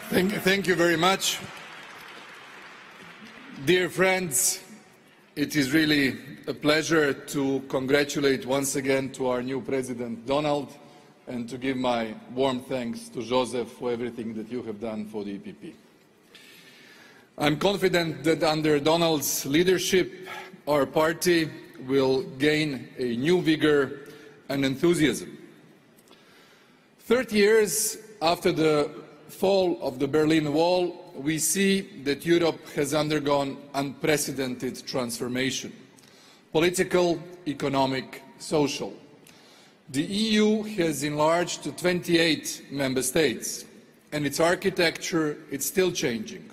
Thank you very much. Dear friends, it is really a pleasure to congratulate once again to our new President Donald and to give my warm thanks to Joseph for everything that you have done for the EPP. I'm confident that under Donald's leadership, our party will gain a new vigor and enthusiasm. 30 years after the fall of the Berlin Wall, we see that Europe has undergone unprecedented transformation: political, economic, social. The EU has enlarged to 28 member states, and its architecture is still changing,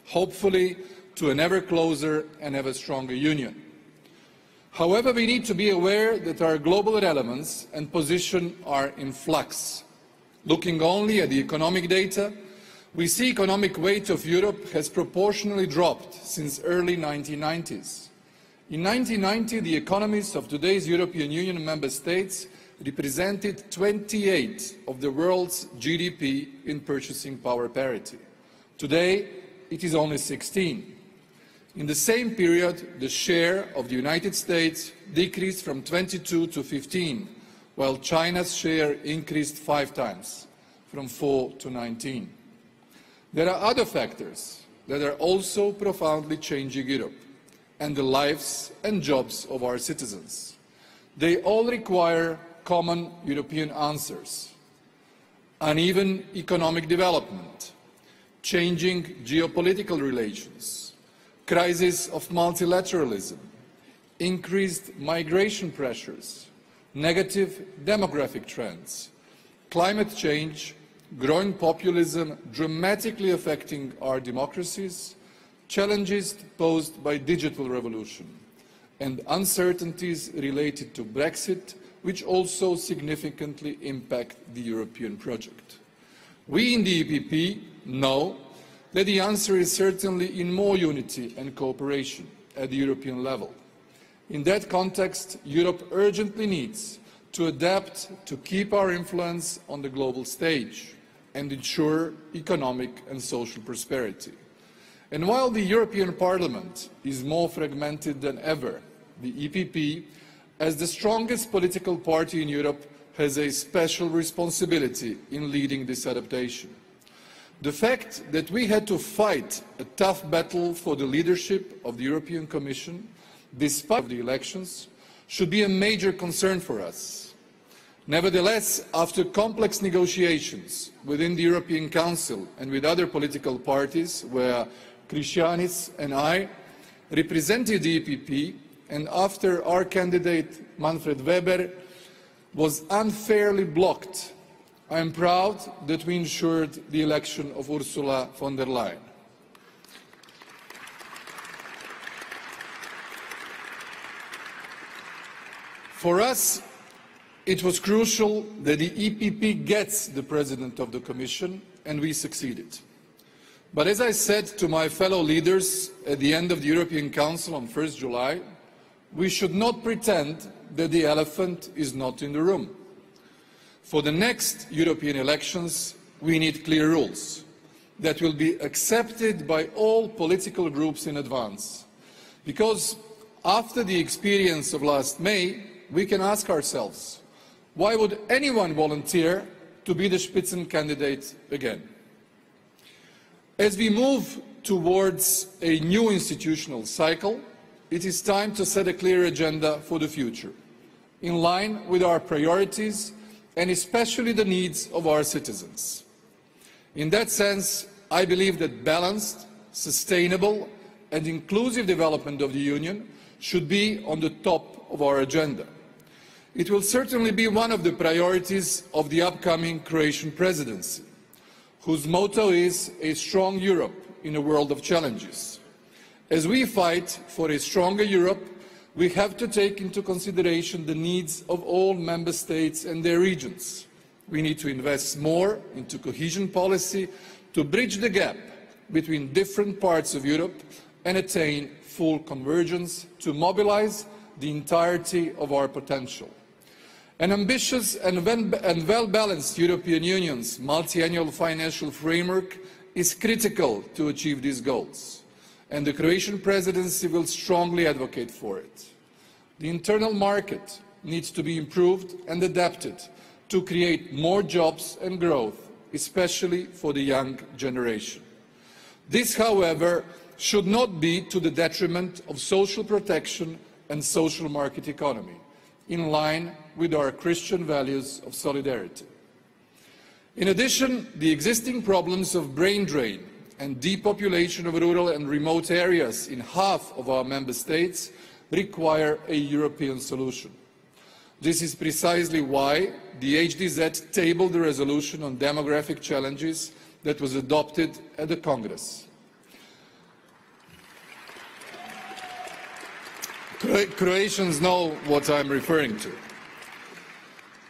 hopefully to an ever closer and ever stronger union. However, we need to be aware that our global relevance and position are in flux. Looking only at the economic data, we see economic weight of Europe has proportionally dropped since early 1990s. In 1990, the economies of today's European Union member states represented 28 of the world's GDP in purchasing power parity. Today, it is only 16. In the same period, the share of the United States decreased from 22 to 15, while China's share increased 5 times, from 4 to 19. There are other factors that are also profoundly changing Europe and the lives and jobs of our citizens. They all require common European answers: uneven economic development, changing geopolitical relations, crisis of multilateralism, increased migration pressures, negative demographic trends, climate change, growing populism dramatically affecting our democracies, challenges posed by digital revolution, and uncertainties related to Brexit, which also significantly impact the European project. We in the EPP know that the answer is certainly in more unity and cooperation at the European level. In that context, Europe urgently needs to adapt to keep our influence on the global stage and ensure economic and social prosperity. And while the European Parliament is more fragmented than ever, the EPP, as the strongest political party in Europe, has a special responsibility in leading this adaptation. The fact that we had to fight a tough battle for the leadership of the European Commission, despite the elections, should be a major concern for us. Nevertheless, after complex negotiations within the European Council and with other political parties, where Christianis and I represented the EPP, and after our candidate Manfred Weber was unfairly blocked, I am proud that we ensured the election of Ursula von der Leyen. For us, it was crucial that the EPP gets the President of the Commission, and we succeeded. But as I said to my fellow leaders at the end of the European Council on 1 July, we should not pretend that the elephant is not in the room. For the next European elections, we need clear rules that will be accepted by all political groups in advance. Because after the experience of last May, we can ask ourselves, why would anyone volunteer to be the Spitzencandidate again? As we move towards a new institutional cycle, it is time to set a clear agenda for the future, in line with our priorities and especially the needs of our citizens. In that sense, I believe that balanced, sustainable and inclusive development of the Union should be on the top of our agenda. It will certainly be one of the priorities of the upcoming Croatian presidency, whose motto is a strong Europe in a world of challenges. As we fight for a stronger Europe, we have to take into consideration the needs of all member states and their regions. We need to invest more into cohesion policy to bridge the gap between different parts of Europe and attain full convergence to mobilize the entirety of our potential. An ambitious and well-balanced European Union's multi-annual financial framework is critical to achieve these goals, and the Croatian presidency will strongly advocate for it. The internal market needs to be improved and adapted to create more jobs and growth, especially for the young generation. This, however, should not be to the detriment of social protection and social market economy, in line with our Christian values of solidarity. In addition, the existing problems of brain drain and depopulation of rural and remote areas in half of our member states require a European solution. This is precisely why the HDZ tabled the resolution on demographic challenges that was adopted at the Congress. Croatians know what I am referring to.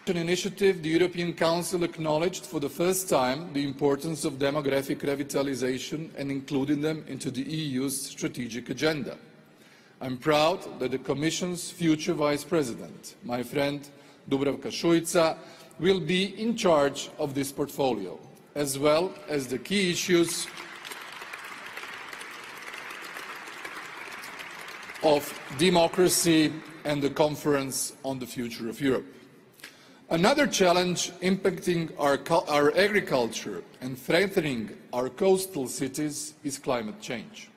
An initiative, the European Council acknowledged for the first time the importance of demographic revitalization and including them into the EU's strategic agenda. I am proud that the Commission's future Vice President, my friend Dubravka Šuica, will be in charge of this portfolio, as well as the key issues of democracy and the Conference on the Future of Europe. Another challenge impacting our agriculture and threatening our coastal cities is climate change.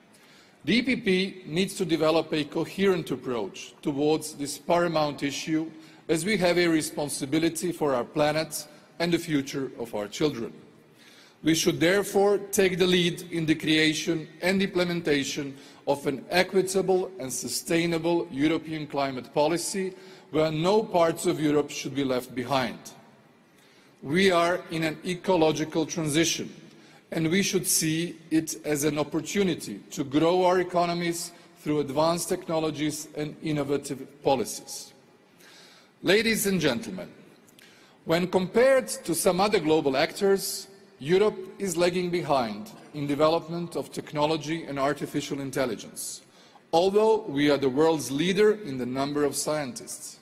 The EPP needs to develop a coherent approach towards this paramount issue, as we have a responsibility for our planet and the future of our children. We should therefore take the lead in the creation and implementation of an equitable and sustainable European climate policy where no parts of Europe should be left behind. We are in an ecological transition, and we should see it as an opportunity to grow our economies through advanced technologies and innovative policies. Ladies and gentlemen, when compared to some other global actors, Europe is lagging behind in development of technology and artificial intelligence, although we are the world's leader in the number of scientists.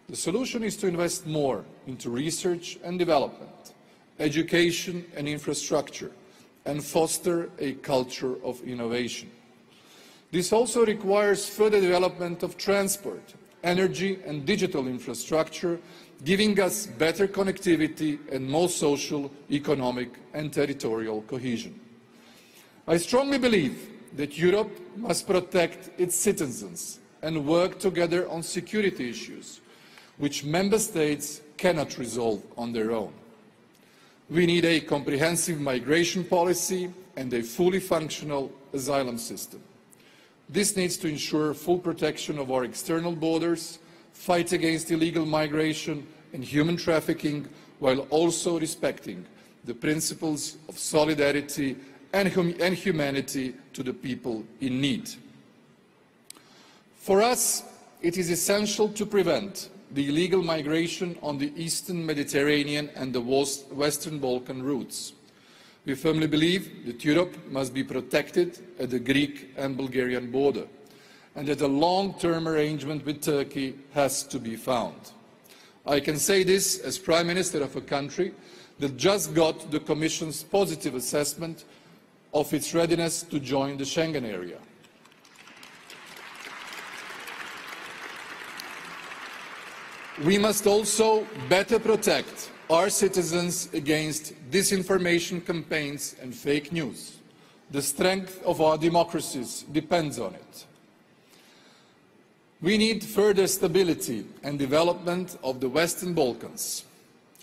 The solution is to invest more into research and development, education and infrastructure, and foster a culture of innovation. This also requires further development of transport, energy and digital infrastructure, giving us better connectivity and more social, economic and territorial cohesion. I strongly believe that Europe must protect its citizens and work together on security issues, which member states cannot resolve on their own. We need a comprehensive migration policy and a fully functional asylum system. This needs to ensure full protection of our external borders, fight against illegal migration and human trafficking, while also respecting the principles of solidarity and humanity to the people in need. For us, it is essential to prevent the illegal migration on the Eastern Mediterranean and the Western Balkan routes. We firmly believe that Europe must be protected at the Greek and Bulgarian border, and that a long-term arrangement with Turkey has to be found. I can say this as Prime Minister of a country that just got the Commission's positive assessment of its readiness to join the Schengen area. We must also better protect our citizens against disinformation campaigns and fake news. The strength of our democracies depends on it. We need further stability and development of the Western Balkans.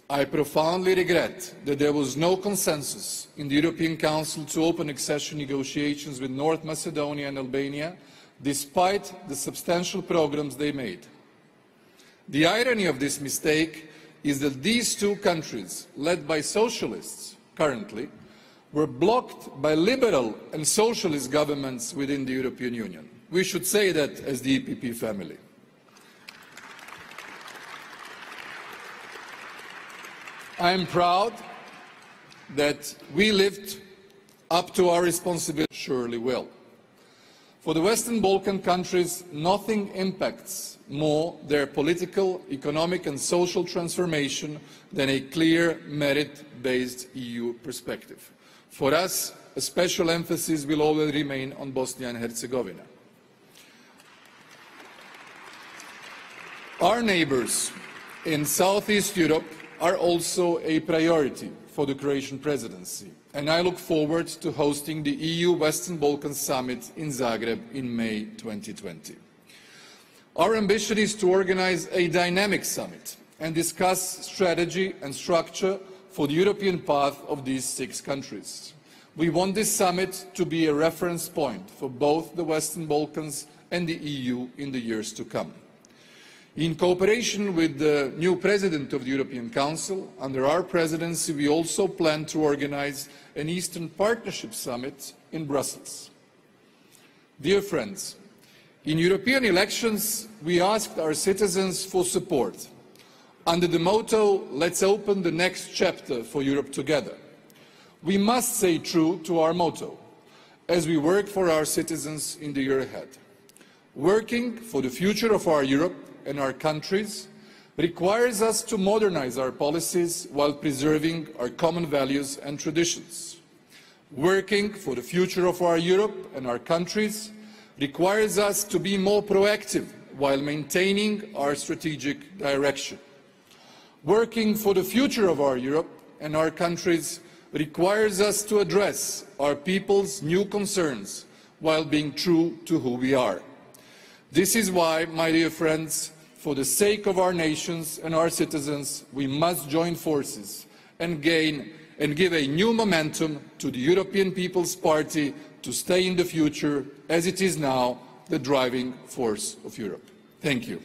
I profoundly regret that there was no consensus in the European Council to open accession negotiations with North Macedonia and Albania, despite the substantial progress they made. The irony of this mistake is that these two countries, led by socialists currently, were blocked by liberal and socialist governments within the European Union. We should say that as the EPP family. I am proud that we lived up to our responsibility, surely will. For the Western Balkan countries, nothing impacts more their political, economic and social transformation than a clear, merit-based EU perspective. For us, a special emphasis will always remain on Bosnia and Herzegovina. Our neighbours in Southeast Europe are also a priority for the Croatian presidency, and I look forward to hosting the EU Western Balkans Summit in Zagreb in May 2020. Our ambition is to organise a dynamic summit and discuss strategy and structure for the European path of these 6 countries. We want this summit to be a reference point for both the Western Balkans and the EU in the years to come. In cooperation with the new President of the European Council, under our presidency, we also plan to organise an Eastern Partnership Summit in Brussels. Dear friends, in European elections, we asked our citizens for support. Under the motto, "Let's open the next chapter for Europe together." We must stay true to our motto as we work for our citizens in the year ahead. Working for the future of our Europe and our countries requires us to modernise our policies while preserving our common values and traditions. Working for the future of our Europe and our countries requires us to be more proactive while maintaining our strategic direction. Working for the future of our Europe and our countries requires us to address our people's new concerns while being true to who we are. This is why, my dear friends, for the sake of our nations and our citizens, we must join forces and give a new momentum to the European People's Party to stay in the future, as it is now, the driving force of Europe. Thank you.